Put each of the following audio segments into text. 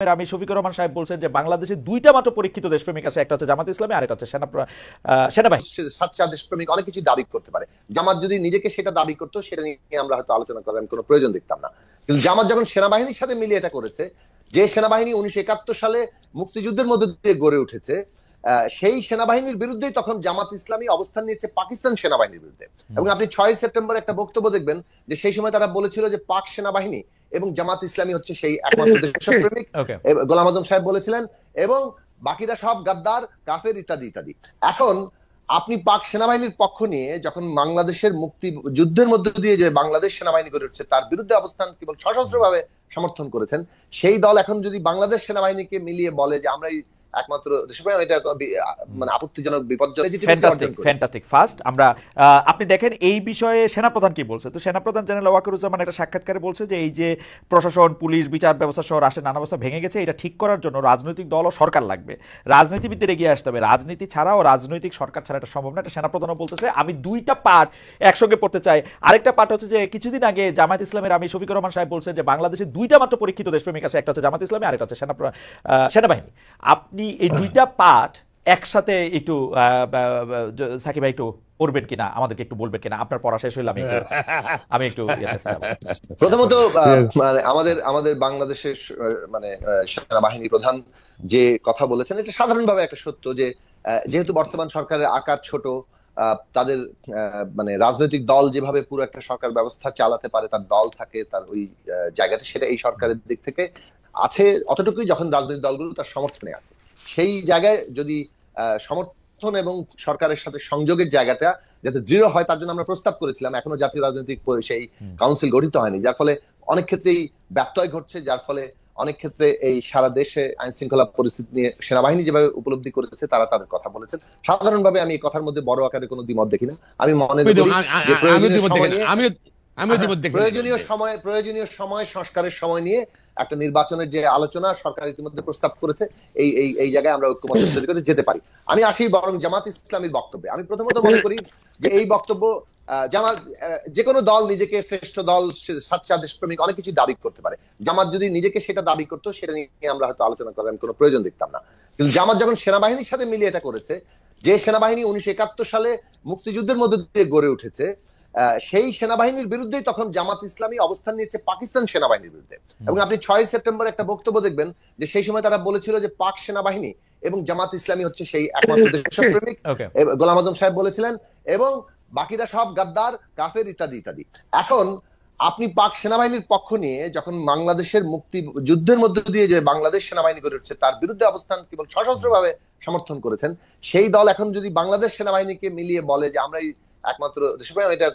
আমি শফিকুর রহমান সাহেব বলছেন যে বাংলাদেশে দুইটা মাত্র পরীক্ষিত দেশপ্রেমিক আছে, একটা হচ্ছে জামাত ইসলামী আর একটা হচ্ছে সেনাবাহিনী। সাচ্চা দেশপ্রেমিক অনেক কিছু দাবি করতে পারে। জামাত যদি নিজেকে সেটা দাবি করতো, সেটা নিয়ে আমরা হয়তো আলোচনা করার কোনো প্রয়োজন দেখতাম না। কিন্তু জামাত যখন সেনাবাহিনীর সাথে মিলিয়ে এটা করেছে, যে সেনাবাহিনী 1971 সালে মুক্তিযুদ্ধের মধ্যে দিয়ে গড়ে উঠেছে, সেই সেনাবাহিনীর বিরুদ্ধেই তখন জামাত ইসলামী অবস্থান নিয়েছে পাকিস্তান সেনাবাহিনীর বিরুদ্ধে। এবং আপনি 6 সেপ্টেম্বর একটা বক্তব্য দেখবেন যে সেই সময় তারা বলেছিল যে পাক সেনাবাহিনী এবং জামাত ইসলামী হচ্ছে সেই একমাত্র দেশপ্রেমিক। গোলাম আজম সাহেব বলেছিলেন, এবং বাকিরা সব গাদ্দার, কাফের, ইত্যাদি ইত্যাদি। এখন আপনি পাক সেনাবাহিনীর পক্ষ নিয়ে যখন বাংলাদেশের মুক্তি যুদ্ধের মধ্য দিয়ে যে বাংলাদেশ সেনাবাহিনী গড়ে উঠছে তার বিরুদ্ধে অবস্থান কেবল সশস্ত্রভাবে সমর্থন করেছেন, সেই দল এখন যদি বাংলাদেশ সেনাবাহিনীকে মিলিয়ে বলে যে আমরা একমাত্র এটা মানে আপত্তিজনক, বিপজ্জনক। ফ্যান্টাস্টিক। ফার্স্ট আমরা আপনি দেখেন এই বিষয়ে সেনাপ্রধান কি বলছে। তো সেনাপ্রধান জেনারেল ওয়াকারুজ্জামান একটা সাক্ষাৎকারে বলছে যে এই যে প্রশাসন, পুলিশ, বিচার ব্যবস্থা সহ রাষ্ট্রের নানা ব্যবস্থা ভেঙে গেছে, এটা ঠিক করার জন্য রাজনৈতিক দল ও সরকার লাগবে, রাজনীতিবিদদের এগিয়ে আসতে হবে, রাজনীতি ছাড়া ও রাজনৈতিক সরকার ছাড়া এটা সম্ভব না। এটা সেনাপ্রধানও বলতেছে। আমি দুইটা পার্ট একসঙ্গে পড়তে চাই। আরেকটা পার্ট হচ্ছে যে কিছুদিন আগে জামাত ইসলামের আমি শফিকুর রহমান সাহেব বলছেন যে বাংলাদেশে দুইটা মাত্র পরীক্ষিত দেশপ্রেমিক আছে, একটা হচ্ছে জামাত ইসলামী আর একটা হচ্ছে সেনাবাহিনী। আপনি এই দুইটা পার্ট একসাথে একটু সাকিব ভাই একটু পড়বেন কিনা, আমাদেরকে একটু বলবেন কিনা? আপনার পড়া শেষ হইলে আমি একটু প্রথমত আমাদের বাংলাদেশের মানে সেনাবাহিনী প্রধান যে কথা বলেছেন, এটা সাধারণভাবে একটা সত্য যে যেহেতু বর্তমান সরকারের আকার ছোট, তাদের মানে রাজনৈতিক দল যেভাবে পুরো একটা সরকার ব্যবস্থা চালাতে পারে, তার দল থাকে, তার ওই জায়গাটা, সেটা এই সরকারের দিক থেকে আছে অতটুকুই যখন রাজনৈতিক দলগুলো তার সমর্থনে আছে। সেই জায়গায় যদি সমর্থন এবং সরকারের সাথে সংযোগের জায়গাটা যাতে দৃঢ় হয়, তার জন্য আমরা প্রস্তাব করেছিলাম। এখনো জাতীয় রাজনৈতিক সেই কাউন্সিল গঠিত হয়নি, যার ফলে অনেক ক্ষেত্রেই ব্যত্যয় ঘটছে, যার ফলে অনেক ক্ষেত্রে এই সারা দেশে আইন শৃঙ্খলা পরিস্থিতি নিয়ে সেনাবাহিনী যেভাবে উপলব্ধি করেছে তারা তাদের কথা বলেছেন। সাধারণভাবে আমি এই কথার মধ্যে বড় আকারে কোনো দ্বিমত দেখি না। আমি মনে করি যে প্রয়োজনীয় সময় সংস্কারের সময় নিয়ে একটা নির্বাচনের যে আলোচনা সরকার ইতিমধ্যে প্রস্তাব করেছে, এই জায়গায় আমরা ঐক্যমত্য তৈরি করে যেতে পারি। আমি আসি বরং জামাত ইসলামীর বক্তব্যে। আমি প্রথমত মনে করি যে এই বক্তব্য, জামাত যে কোনো দল নিজেকে শ্রেষ্ঠ দল, সাচ্চা দেশপ্রেমিক অনেক কিছু দাবি করতে পারে। জামাত যদি নিজেকে সেটা দাবি করতো, সেটা নিয়ে আমরা হয়তো আলোচনা করার কোনো প্রয়োজন দেখতাম না। কিন্তু জামাত যখন সেনাবাহিনীর সাথে মিলিয়ে এটা করেছে, যে সেনাবাহিনী 1971 সালে মুক্তিযুদ্ধের মধ্যে দিয়ে গড়ে উঠেছে, সেই সেনাবাহিনীর বিরুদ্ধেই তখন জামাত ইসলামী অবস্থান নিয়েছে পাকিস্তান সেনাবাহিনীর বিরুদ্ধে। এবং আপনি 6 সেপ্টেম্বর একটা বক্তব্য দেখবেন যে সেই সময় তারা বলেছিল যে পাক সেনাবাহিনী এবং জামাত ইসলামী হচ্ছে সেই একমাত্র দেশপ্রেমিক। গোলাম আজম সাহেব বলেছিলেন, এবং বাকিরা সব গাদ্দার, কাফের, ইত্যাদি ইত্যাদি। এখন আপনি পাক সেনাবাহিনীর পক্ষ নিয়ে যখন বাংলাদেশের মুক্তি যুদ্ধের মধ্য দিয়ে যে বাংলাদেশ সেনাবাহিনী গড়ে উঠছে তার বিরুদ্ধে অবস্থান কেবল সশস্ত্রভাবে সমর্থন করেছেন, সেই দল এখন যদি বাংলাদেশ সেনাবাহিনীকে মিলিয়ে বলে যে আমরা একমাত্র দেশপ্রেমিক, এটা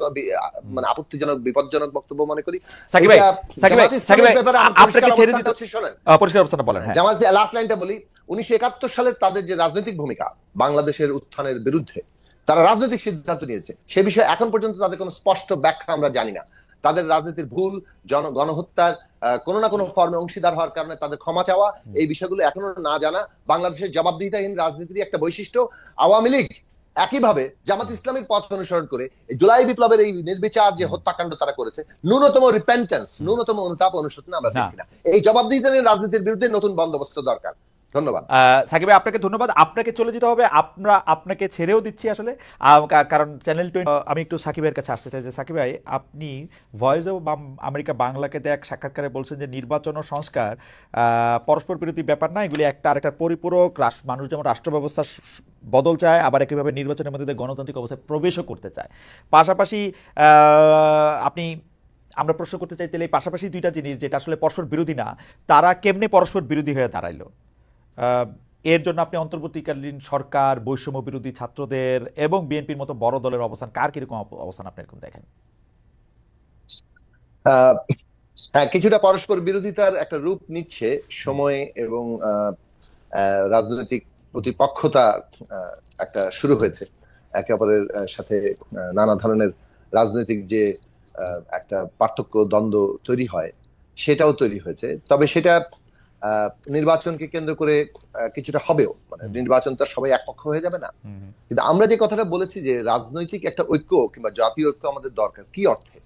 মানে আপত্তিজনক, বিপজ্জনক বক্তব্য মনে করি। জামাত লাস্ট লাইনটা বলি, 1971 সালে তাদের যে রাজনৈতিক ভূমিকা বাংলাদেশের উত্থানের বিরুদ্ধে, তারা রাজনৈতিক সিদ্ধান্ত নিয়েছে, সে বিষয়ে এখন পর্যন্ত তাদের কোনো স্পষ্ট ব্যাখ্যা আমরা জানি না। তাদের রাজনীতির ভুল, গণহত্যার কোনো না কোনো ফর্মে অংশীদার হওয়ার কারণে তাদের ক্ষমা চাওয়া, এই বিষয়গুলো এখনো না জানা বাংলাদেশের জবাবদিহিতাহীন রাজনীতির একটা বৈশিষ্ট্য। আওয়ামী লীগ একইভাবে জামাত ইসলামের পথ অনুসরণ করে জুলাই বিপ্লবের এই নির্বিচার যে হত্যাকাণ্ড তারা করেছে, ন্যূনতম রিপেন্টেন্স, ন্যূনতম অনুতাপ অনুশোচনা আমরা দেখছি না। এই জবাবদিহিতাহীন রাজনীতির বিরুদ্ধে নতুন বন্দোবস্ত দরকার। ধন্যবাদ সাকিব ভাই, আপনাকে ধন্যবাদ। আপনাকে চলে যেতে হবে, আমরা আপনাকে ছেড়েও দিচ্ছি আসলে, কারণ চ্যানেল 20। আমি একটু সাকিবের কাছে আসতে চাই যে সাকিব ভাই, আপনি ভয়েস অফ আমেরিকা বাংলাকে এক সাক্ষাৎকারে বলছেন যে নির্বাচন ও সংস্কার পরস্পর বিরোধী ব্যাপার না, এগুলি একটা আরেকটার পরিপূরক। মানুষ যেমন রাষ্ট্র ব্যবস্থা বদল চায়, আবার একইভাবে নির্বাচনের মধ্যে গণতান্ত্রিক অবস্থায় প্রবেশও করতে চায়। পাশাপাশি আমরা প্রশ্ন করতে চাই তাহলে এই পাশাপাশি দুইটা জিনিস যেটা আসলে পরস্পর বিরোধী না, তারা কেমনে পরস্পর বিরোধী হয়ে দাঁড়াইলো? এর জন্য আপনি অন্তর্বর্তীকালীন সরকার, বৈষম্য বিরোধী ছাত্রদের এবং বিএনপির মতো বড় দলের অবস্থান, কার কিরকম অবস্থান আপনি এরকম দেখেন? হ্যাঁ, কিছুটা পরস্পর বিরোধিতার একটা রূপ নিচ্ছে সময়, এবং রাজনৈতিক প্রতিপক্ষতা একটা শুরু হয়েছে। একে অপরের সাথে নানা ধরনের রাজনৈতিক যে একটা পার্থক্য, দ্বন্দ্ব তৈরি হয়, সেটাও তৈরি হয়েছে। তবে সেটা নির্বাচনকে কেন্দ্র করে কিছুটা হবেও, মানে নির্বাচন তো সবাই একপক্ষ হয়ে যাবে না। কিন্তু আমরা যে কথাটা বলেছি যে রাজনৈতিক একটা ঐক্য কিংবা জাতীয় ঐক্য আমাদের দরকার, কি অর্থে?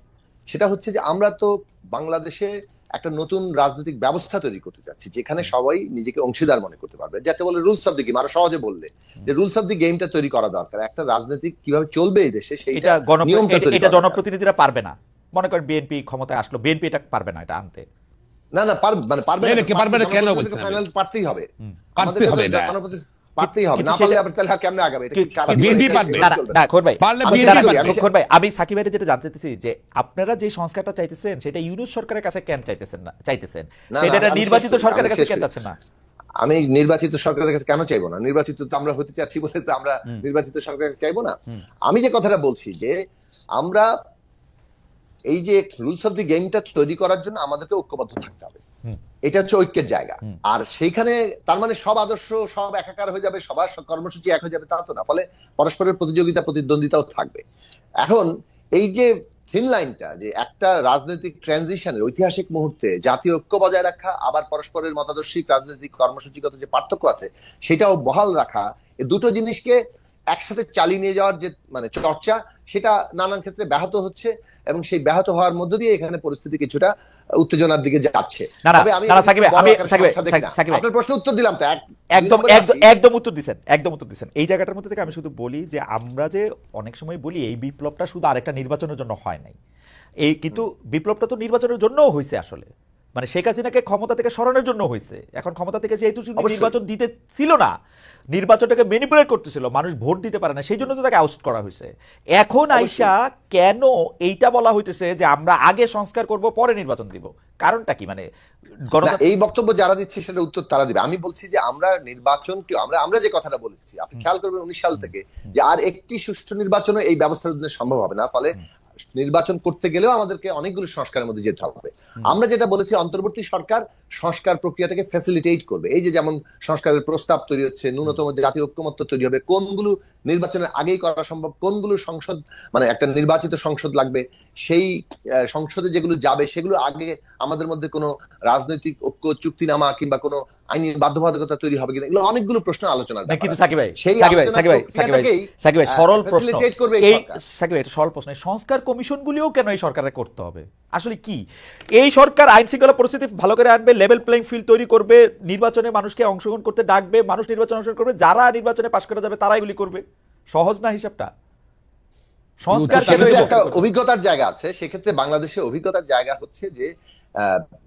সেটা হচ্ছে যে আমরা তো বাংলাদেশে একটা নতুন রাজনৈতিক ব্যবস্থা তৈরি করতে চাচ্ছি, যেখানে সবাই নিজেকে অংশীদার মনে করতে পারবে, যাকে বলে রুলস অফ দি গেম। আরো সহজে বললে যে রুলস অফ দি গেমটা তৈরি করা দরকার, একটা রাজনীতি কিভাবে চলবে এই দেশে সেইটা নিয়মটা তৈরি এটা জনপ্রতিনিধিরা পারবে না। মনে করেন বিএনপি ক্ষমতায় আসলো, বিএনপি এটা পারবে না এটা আনতে। না না পারবে না কেন বলছেন? ফাইনাল পারতেই হবে, আমাদের পারতেই হবে, না পারলে আবার তাহলে কেমনে আগাবে? এটা কি সারা বিএনপি পারবে না? খোর ভাই, আমি সাকিব ভাইয়ের যেটা জানতে চাইতেছি যে আপনারা যে সংস্কারটা চাইতেছেন সেটা ইউনূস সরকারের কাছে কেন চাইতেছেন না, চাইতেছেন সেটা নির্বাচিত সরকারের কাছে কেন চাচ্ছেন না? আমি নির্বাচিত সরকারের কাছে কেন চাইবো না? নির্বাচিত তো আমরা হতে চাচ্ছি বলে তো আমরা নির্বাচিত সরকারের কাছে চাইবো না। আমি যে কথাটা বলছি যে আমরা এই যে রুলস অফ দি গেমটা তৈরি করার জন্য আমাদেরকে ঐক্যবদ্ধ থাকতে হবে, এটা হচ্ছে ঐক্যের জায়গা। আর সেইখানে তার মানে সব আদর্শ সব একাকার হয়ে যাবে, সবার কর্মসূচি এক হয়ে যাবে, তা তো না। ফলে পরস্পরের প্রতিযোগিতা প্রতিদ্বন্দ্বিতাও থাকবে। এখন এই যে থিন লাইনটা, যে একটা রাজনৈতিক ট্রানজিশনের ঐতিহাসিক মুহূর্তে জাতীয় ঐক্য বজায় রাখা, আবার পরস্পরের মতাদর্শিক রাজনৈতিক কর্মসূচিগত যে পার্থক্য আছে সেটাও বহাল রাখা, এই দুটো জিনিসকে একসাথে চালিয়ে নিয়ে যাওয়ার যে মানে চর্চা, সেটা নানান ক্ষেত্রে ব্যাহত হচ্ছে, এবং সেই ব্যাহত হওয়ার মধ্য দিয়ে এখানে পরিস্থিতি কিছুটা উত্তেজনার দিকে যাচ্ছে। আপনার প্রশ্ন উত্তর দিলাম তো, একদম উত্তর দিচ্ছেন। এই জায়গাটার মধ্যে থেকে আমি শুধু বলি যে আমরা যে অনেক সময় বলি এই বিপ্লবটা শুধু আরেকটা নির্বাচনের জন্য হয় নাই, এই কিন্তু বিপ্লবটা তো নির্বাচনের জন্যও হয়েছে আসলে। মানে শেখ হাসিনাকে ক্ষমতা থেকে সরানোর জন্য হয়েছে। এখন ক্ষমতা থেকে যেহেতু নির্বাচন দিতে ছিল না, নির্বাচনটাকে ম্যানিপুলেট করতেছিল, মানুষ ভোট দিতে পারে না, সেই জন্য তো তাকে আউট করা হয়েছে। এখন আইসা কেন এইটা বলা হইতেছে যে আমরা আগে সংস্কার করব পরে নির্বাচন দিব? কারণটা কি? মানে এই বক্তব্য যারা দিচ্ছে সেটা উত্তর তারা দিবে। আমি বলছি যে আমরা নির্বাচন কি আমরা যে কথাটা বলেছি, আপনি খেয়াল করবেন 19 সাল থেকে যে আর একটি সুষ্ঠু নির্বাচনও এই ব্যবস্থার জন্য সম্ভব হবে না। ফলে নির্বাচন করতে গেলেও আমাদেরকে অনেকগুলো সংস্কারের মধ্যে যেতে হবে। আমরা যেটা বলেছি, অন্তর্বর্তী সরকার সংস্কার প্রক্রিয়াটাকে ফ্যাসিলিটেট করবে। এই যে যেমন সংস্কারের প্রস্তাব তৈরি হচ্ছে, ন্যূনতম জাতীয় ঐক্যমত্য তৈরি হবে, কোনগুলো নির্বাচনের আগেই করা সম্ভব, কোনগুলো সংসদ মানে একটা নির্বাচিত সংসদ লাগবে, সেই সংসদে যেগুলো যাবে সেগুলো আগে আমাদের মধ্যে কোনো রাজনৈতিক ঐক্য চুক্তিনামা কিংবা কোনো আইনি বাধ্যবাধকতা তৈরি হবে কিনা, এগুলো অনেকগুলো প্রশ্ন আলোচনার। কিন্তু সাকিব ভাই, সরল প্রশ্ন, সংস্কার কমিশনগুলিও কেন এই সরকারের করতে হবে? আসলে কি এই সরকার আইন শৃঙ্খলা পরিস্থিতি ভালো করে আনবে, লেভেল প্লেইং ফিল্ড তৈরি করবে, নির্বাচনে মানুষকে অংশগ্রহণ করতে ডাকবে, মানুষ নির্বাচনে অংশগ্রহণ করবে, যারা নির্বাচনে পাশ করে যাবে তারা এগুলি করবে। সহজ না হিসাবটা? সংস্কার একটা অভিজ্ঞতার জায়গা আছে, সেক্ষেত্রে বাংলাদেশের অভিজ্ঞতার জায়গা হচ্ছে যে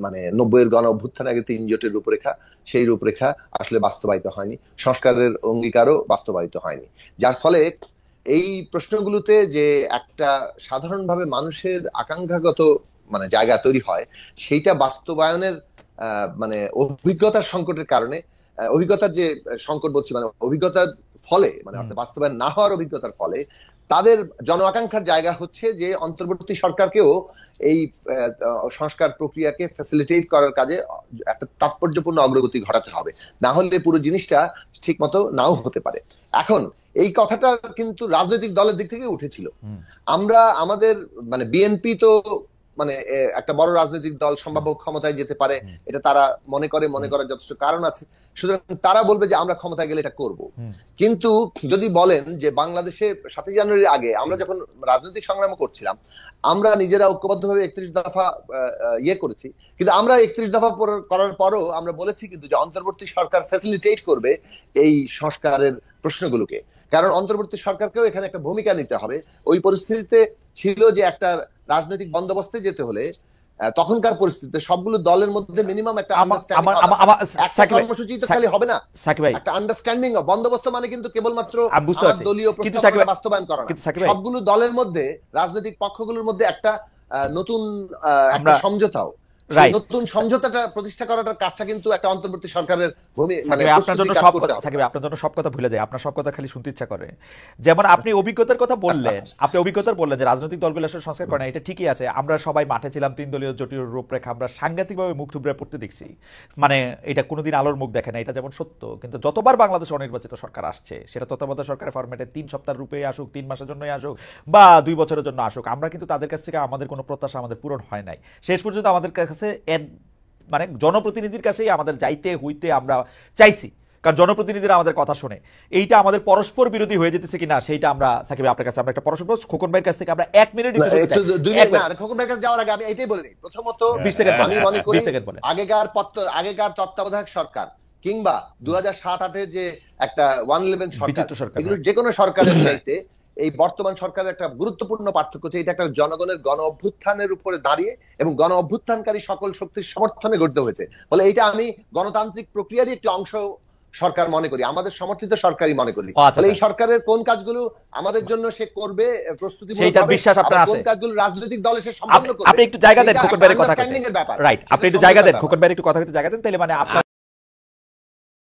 মানে 90-এর গণ অভ্যুত্থানের আগে 3 জোটের রূপরেখা, সেই রূপরেখা আসলে বাস্তবায়িত হয়নি, সংস্কারের অঙ্গীকারও বাস্তবায়িত হয়নি, যার ফলে এই প্রশ্নগুলোতে যে একটা সাধারণভাবে মানুষের আকাঙ্ক্ষাগত মানে জায়গা তৈরি হয়, সেইটা বাস্তবায়নের মানে অভিজ্ঞতার সংকটের কারণে, অভিজ্ঞতার যে সংকট বলছি মানে অভিজ্ঞতার ফলে, মানে অর্থাৎ বাস্তবায়ন না হওয়ার অভিজ্ঞতার ফলে তাদের জন আকাঙ্ক্ষার জায়গা হচ্ছে যে অন্তর্বর্তী সরকারকেও এই সংস্কার প্রক্রিয়াকে ফ্যাসিলিটেট করার কাজে একটা তাৎপর্যপূর্ণ অগ্রগতি ঘটাতে হবে, না হলে পুরো জিনিসটা ঠিক মতো নাও হতে পারে। এখন এই কথাটা কিন্তু রাজনৈতিক দলের দিক থেকে উঠেছিল। আমরা আমাদের মানে বিএনপি তো মানে একটা বড় রাজনৈতিক দল, সম্ভাব্য ক্ষমতায় যেতে পারে, এটা তারা মনে করার যথেষ্ট কারণ আছে, সুতরাং তারা বলবে যে আমরা ক্ষমতায় গেলে এটা করব। কিন্তু যদি বলেন যে বাংলাদেশে 7 জানুয়ারির আগে আমরা যখন রাজনৈতিক সংগ্রাম করছিলাম, আমরা নিজেরা ঐক্যবদ্ধভাবে 31 দফা করেছি, কিন্তু আমরা 31 দফা করার পরও আমরা বলেছি কিন্তু যে অন্তর্বর্তী সরকার ফ্যাসিলিটেট করবে এই সংস্কারের প্রশ্নগুলোকে, কারণ অন্তর্বর্তী সরকারকেও এখানে একটা ভূমিকা নিতে হবে। ওই পরিস্থিতিতে ছিল যে একটা রাজনৈতিক বন্দোবস্তে যেতে হলে তখনকার পরিস্থিতিতে সবগুলো দলের মধ্যে মিনিমাম একটা কর্মসূচি তো খালি হবে না, একটা আন্ডারস্ট্যান্ডিং বন্দোবস্ত মানে কিন্তু কেবলমাত্র দলীয় প্রস্তাব বাস্তবায়ন করা না, সবগুলো দলের মধ্যে রাজনৈতিক পক্ষগুলোর মধ্যে একটা নতুন একটা সমঝোতাও, নতুন সমঝোতাটা প্রতিষ্ঠা করার কাজটা কিন্তু একটা অন্তর্বর্তী সরকারের আপনার জন্য সব কথা ভুলে যায়, আপনার সব কথা খালি শুনতে ইচ্ছা করে। যেমন আপনি অভিজ্ঞতার কথা বললেন, যে রাজনৈতিক দলগুলো আসলে সংস্কার করে না, এটা ঠিকই আছে। আমরা সবাই মাঠে ছিলাম, 3 দলীয় জোটের রূপরেখা আমরা সাংঘাতিকভাবে মুখ থুবড়ে পড়তে দেখছি, মানে এটা কোনোদিন আলোর মুখ দেখে না, এটা যেমন সত্য। কিন্তু যতবার বাংলাদেশে অনির্বাচিত সরকার আসছে, সেটা তত্ত্বাবধায়ক সরকারের ফরম্যাটে 3 সপ্তাহ রূপে আসুক, 3 মাসের জন্যই আসুক বা 2 বছরের জন্য আসুক, আমরা কিন্তু তাদের কাছ থেকে আমাদের কোনো প্রত্যাশা আমাদের পূরণ হয় নাই। শেষ পর্যন্ত আমাদের কাছে মানে জনপ্রতিনিধির কাছেই আমাদের যাইতে হইতে আমরা চাইছি, কারণ জনপ্রতিনিধিরা আমাদের কথা শোনে। এইটা আমাদের পরস্পর বিরোধী হয়ে যেতেছে কিনা সেইটা আমরা সাকিব আপনার কাছে আমরা একটা পরামর্শ খোকন ভাইয়ের কাছ থেকে আমরা 1 মিনিট খোকন ভাইয়ের কাছে যাওয়ার আগে আমি এটাই বলে নিই। প্রথমত 20 সেকেন্ড আমি মনে করি 20 সেকেন্ড বলে আগেকার তত্ত্বাবধায়ক সরকার কিংবা 2007-8-এর যে একটা 111 সরকার, এগুলো যে কোনো সরকারের চাইতে এই বর্তমান সরকারের একটা গুরুত্বপূর্ণ পার্থক্য হচ্ছে এটা একটা জনগণের গণ অভ্যুত্থানের উপরে দাঁড়িয়ে এবং গণ অভ্যুত্থানকারী সকল শক্তির সমর্থনে গড়তে হয়েছে বলে এইটা আমি গণতান্ত্রিক প্রক্রিয়ারই একটি অংশ সরকার মনে করি, আমাদের সমর্থিত সরকারই মনে করি। এই সরকারের কোন কাজগুলো আমাদের জন্য সে করবে প্রস্তুতি, সেইটা বিশ্বাস আপনার আছে, কোন কাজগুলো রাজনৈতিক দলের সে সম্পন্ন করবে। আপনি একটু জায়গা দেন খোকন ভাইয়ের কথা আন্ডারস্ট্যান্ডিং এর ব্যাপার, রাইট, আপনি একটু জায়গা দেন খোকন ভাইয়ের একটু কথা বলতে জায়গা দেন, তাহলে মানে আপনার